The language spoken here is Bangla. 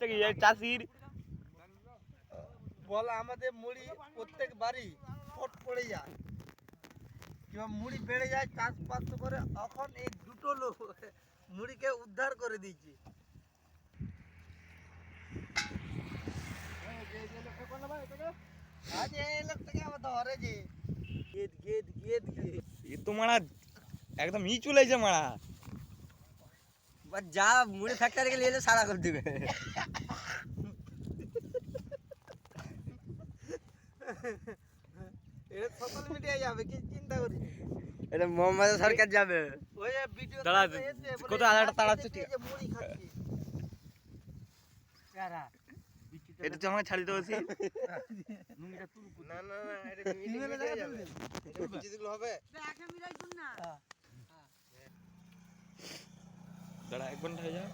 থেকে চাষির বলে আমাদের মুড়ি প্রত্যেক বাড়ি ফট পড়ে যায় কিংবা মুড়ি বেড়ে যায় চাষবাস করে এখন এই দুটো লোক মুড়িকে উদ্ধার করে দিয়েছি। আজ এই লোকটাকে আবার ধরে যে গেদ গেদ গেদ গেদ এ তো মারা একদম ই চলেছে মারা যা মুড়ি ফ্যাক্টরি গেলে এলে সারা করে দিবে। এটা সোশ্যাল মিডিয়ায় যাবে কি চিন্তা করি এটা মোহাম্মদ সরকার যাবে। ওই ভিডিও দাঁড়া, কোথাও আধারটা তাড়াচ্ছে ঠিক আছে মুড়ি খাচ্ছি কারা এটা তো আমাকে ছাড়িতে বলছি না না না এটা মিডিয়ায় যাবে এটা বুঝি দিলে হবে দাঁড়া 1 ঘন্টা হয়ে যাও।